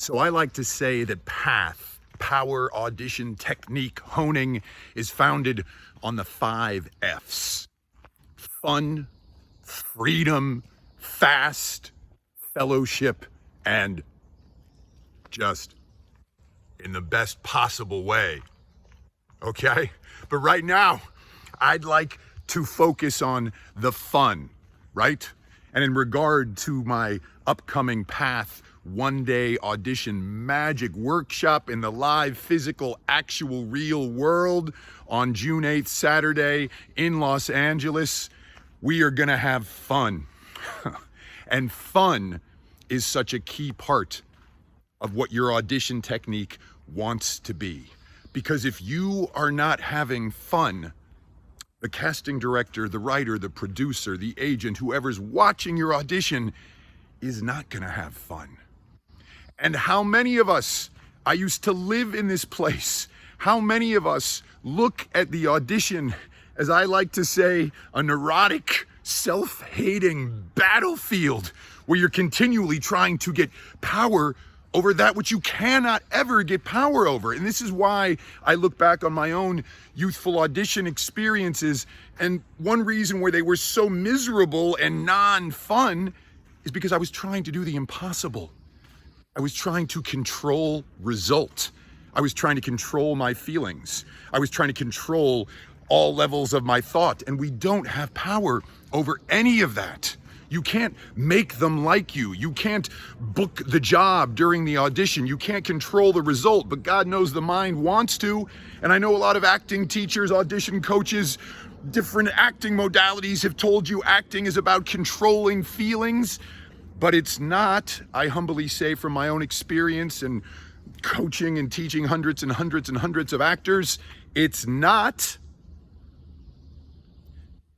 So I like to say that power audition technique honing is founded on the 5 F's. Fun, freedom, fast, fellowship, and just in the best possible way. Okay? But right now, I'd like to focus on the fun, right? And in regard to my upcoming Path one-day Audition Magic workshop in the live, physical, actual, real world on June 8th, Saturday in Los Angeles, we are gonna have fun. And fun is such a key part of what your audition technique wants to be. Because if you are not having fun, the casting director, the writer, the producer, the agent, whoever's watching your audition is not gonna have fun. And how many of us, I used to live in this place, how many of us look at the audition, as I like to say, a neurotic, self-hating battlefield where you're continually trying to get power over that which you cannot ever get power over. And this is why I look back on my own youthful audition experiences, and one reason where they were so miserable and non-fun is because I was trying to do the impossible. I was trying to control result. I was trying to control my feelings. I was trying to control all levels of my thought, and we don't have power over any of that. You can't make them like you. You can't book the job during the audition. You can't control the result, but God knows the mind wants to. And I know a lot of acting teachers, audition coaches, different acting modalities have told you acting is about controlling feelings, but it's not. I humbly say from my own experience and coaching and teaching hundreds and hundreds and hundreds of actors, it's not.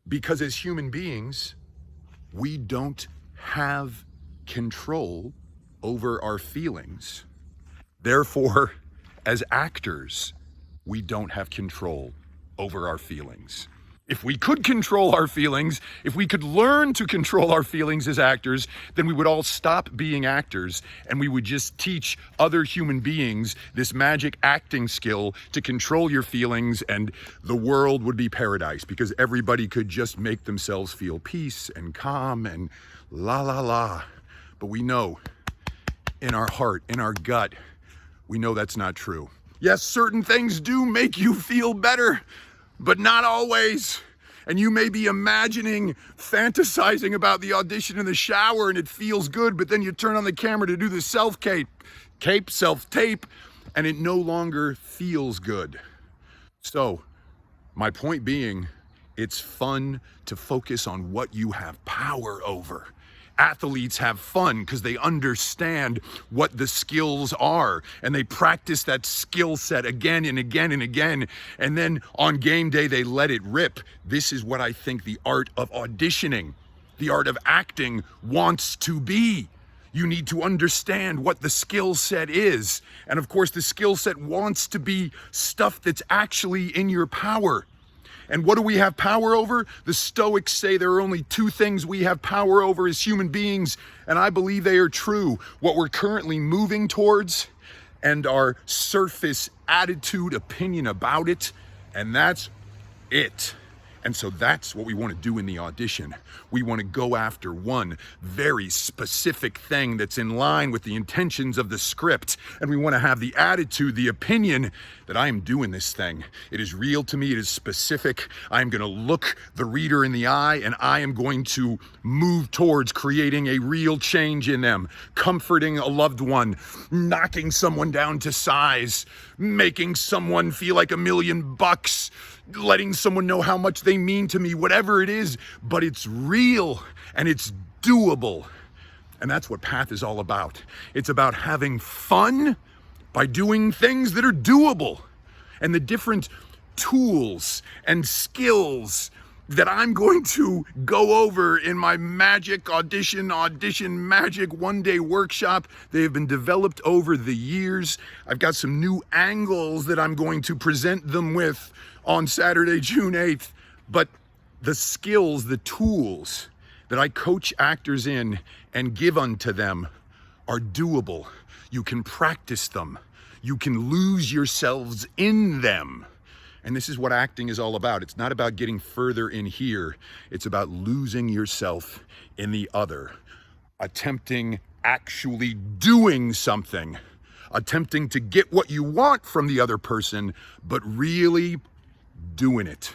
Because as human beings, we don't have control over our feelings. Therefore, as actors, we don't have control over our feelings. If we could control our feelings, if we could learn to control our feelings as actors, then we would all stop being actors and we would just teach other human beings this magic acting skill to control your feelings, and the world would be paradise because everybody could just make themselves feel peace and calm and la la la. But we know in our heart, in our gut, we know that's not true. Yes, certain things do make you feel better, but not always. And you may be imagining, fantasizing about the audition in the shower and it feels good, but then you turn on the camera to do the self-tape, and it no longer feels good. So, my point being, it's fun to focus on what you have power over. Athletes have fun because they understand what the skills are and they practice that skill set again and again and again. And then on game day, they let it rip. This is what I think the art of auditioning, the art of acting wants to be. You need to understand what the skill set is. And of course, the skill set wants to be stuff that's actually in your power. And what do we have power over? The Stoics say there are only 2 things we have power over as human beings, and I believe they are true. What we're currently moving towards and our surface attitude, opinion about it, and that's it. And so that's what we want to do in the audition. We want to go after one very specific thing that's in line with the intentions of the script. And we want to have the attitude, the opinion that I am doing this thing. It is real to me. It is specific. I am going to look the reader in the eye and I am going to move towards creating a real change in them, comforting a loved one, knocking someone down to size, making someone feel like $1 million, letting someone know how much they mean to me, whatever it is, but it's real and it's doable. And that's what Path is all about. It's about having fun by doing things that are doable. And the different tools and skills that I'm going to go over in my Audition Magic one-day workshop, they have been developed over the years. I've got some new angles that I'm going to present them with on Saturday, June 8th. But the skills, the tools that I coach actors in and give unto them are doable. You can practice them. You can lose yourselves in them. And this is what acting is all about. It's not about getting further in here. It's about losing yourself in the other. Attempting, actually doing something. Attempting to get what you want from the other person, but really doing it.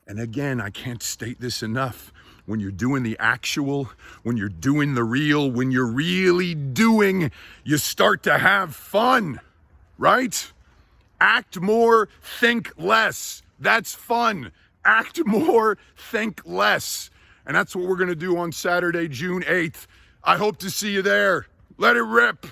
And again, I can't state this enough. When you're doing the actual, when you're doing the real, when you're really doing, you start to have fun, right? Act more, think less. That's fun. Act more, think less. And that's what we're going to do on Saturday, June 8th. I hope to see you there. Let it rip.